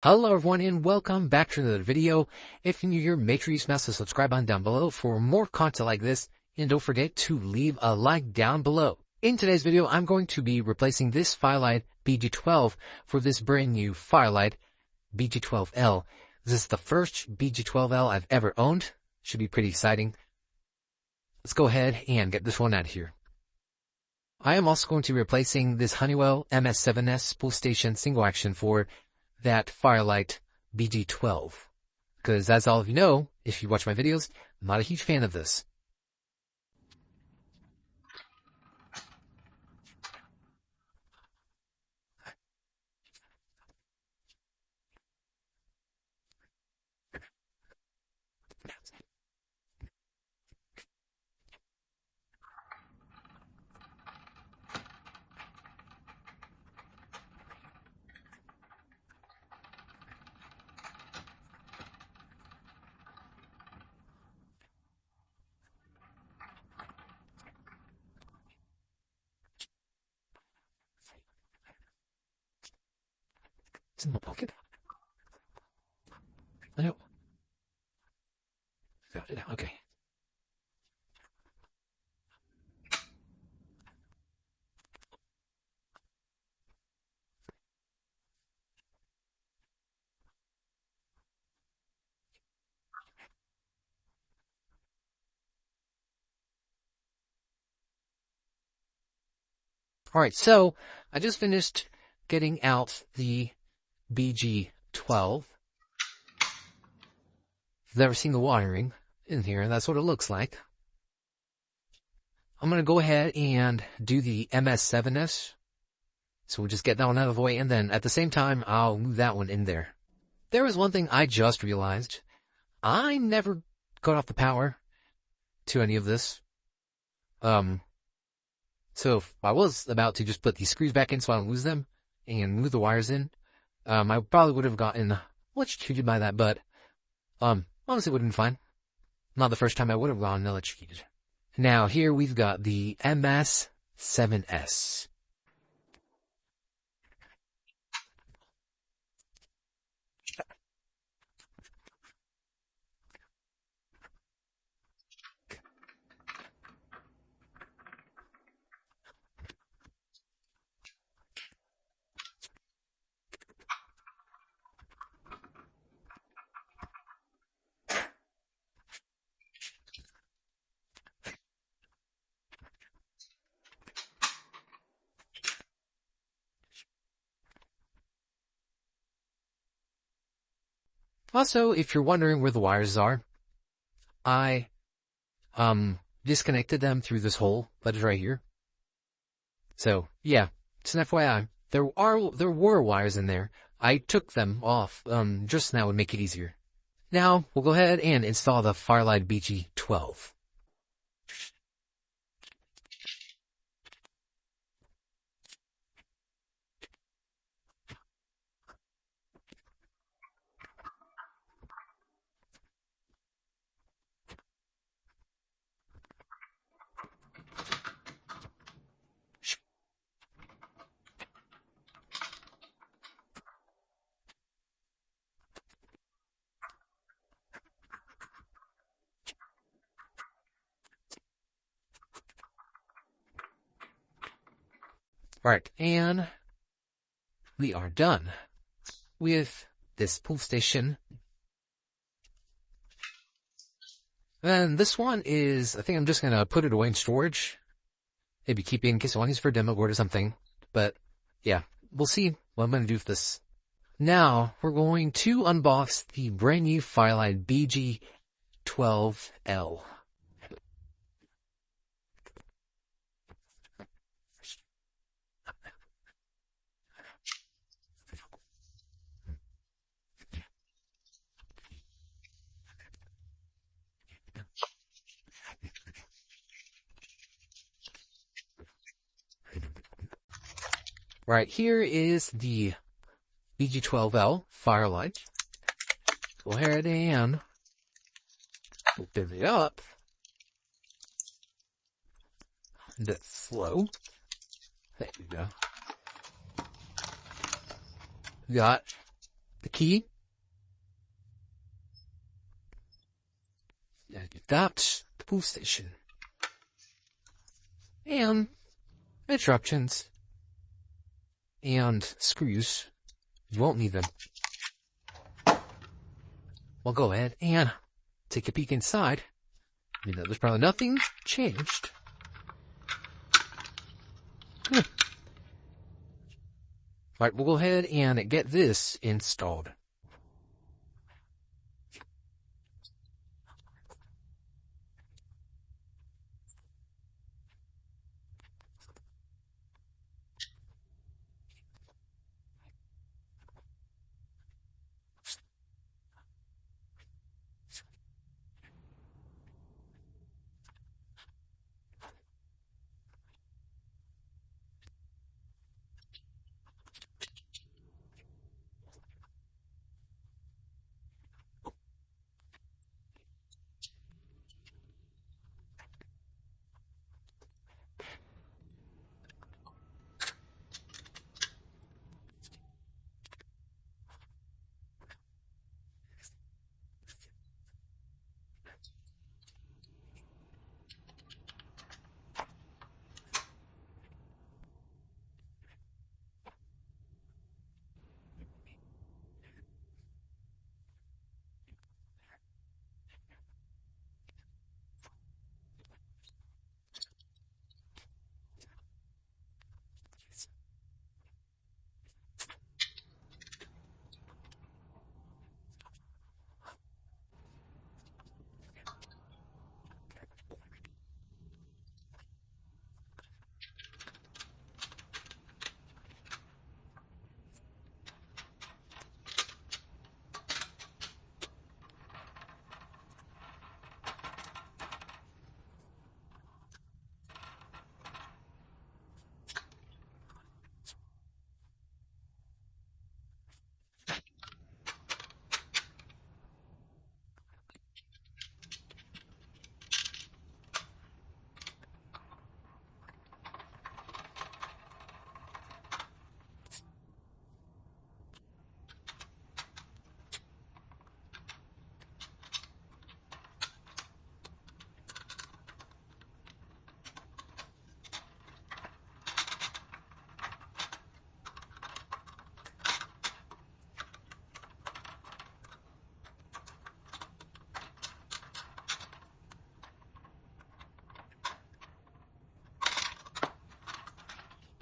Hello everyone and welcome back to another video. If you're new here, make sure you smash the subscribe button down below for more content like this, and don't forget to leave a like down below. In today's video, I'm going to be replacing this Fire-Lite BG-12 for this brand new Fire-Lite BG-12L. This is the first BG-12L I've ever owned. Should be pretty exciting. Let's go ahead and get this one out of here. I am also going to be replacing this Honeywell MS7S spool station single action for that Fire-Lite BG-12. Because as all of you know, if you watch my videos, I'm not a huge fan of this. It's in my pocket. No. Got it. Okay. Alright, so I just finished getting out the BG-12. I've never seen the wiring in here, and that's what it looks like. I'm going to go ahead and do the MS7S. So we'll just get that one out of the way, and then at the same time, I'll move that one in there. There was one thing I just realized. I never got off the power to any of this. So if I was about to just put these screws back in so I don't lose them and move the wires in, I probably would have gotten electrocuted by that, but, honestly it would have been fine. Not the first time I would have gotten electrocuted. Now here we've got the MS7S. Also, if you're wondering where the wires are, I, disconnected them through this hole that is right here. So, yeah, it's an FYI. There were wires in there. I took them off, just now to make it easier. Now, we'll go ahead and install the Fire-Lite BG-12. Alright, and we are done with this pull station. And this one is, I think I'm just gonna put it away in storage. Maybe keep it in case I want to use it for a demo board or something. But, yeah, we'll see what I'm gonna do with this. Now, we're going to unbox the brand new Fire-Lite BG-12L. Right, here is the BG-12L Fire-Lite. Go ahead and open it up. That's slow. There you go. Got the key. And that's the pull station. And interruptions. And screws. You won't need them. We'll go ahead and take a peek inside. You know, there's probably nothing changed. Alright, we'll go ahead and get this installed.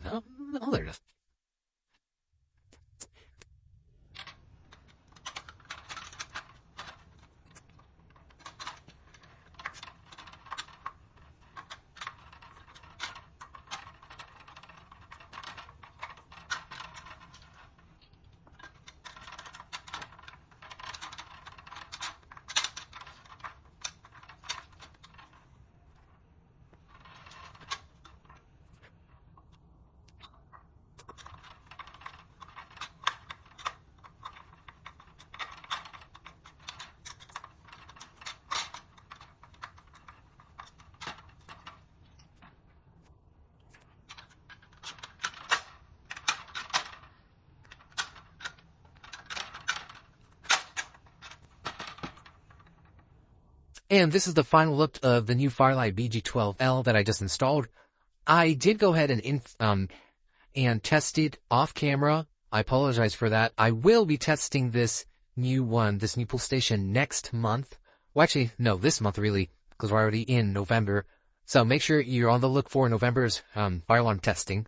Oh, there it is. And this is the final look of the new Fire-Lite BG-12L that I just installed. I did go ahead and test it off camera. I apologize for that. I will be testing this new pull station next month. Well, actually, no, this month really, because we're already in November. So make sure you're on the look for November's fire alarm testing.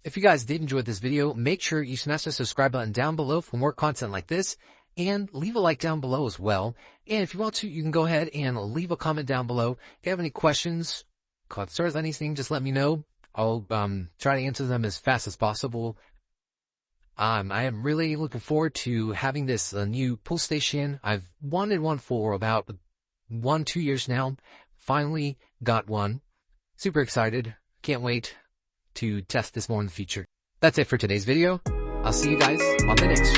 If you guys did enjoy this video, make sure you smash the subscribe button down below for more content like this. And leave a like down below as well. And if you want to, you can go ahead and leave a comment down below. If you have any questions, concerns, anything, just let me know. I'll try to answer them as fast as possible. I am really looking forward to having this new pull station. I've wanted one for about 1-2 years now. Finally got one. Super excited. Can't wait to test this more in the future. That's it for today's video. I'll see you guys on the next one.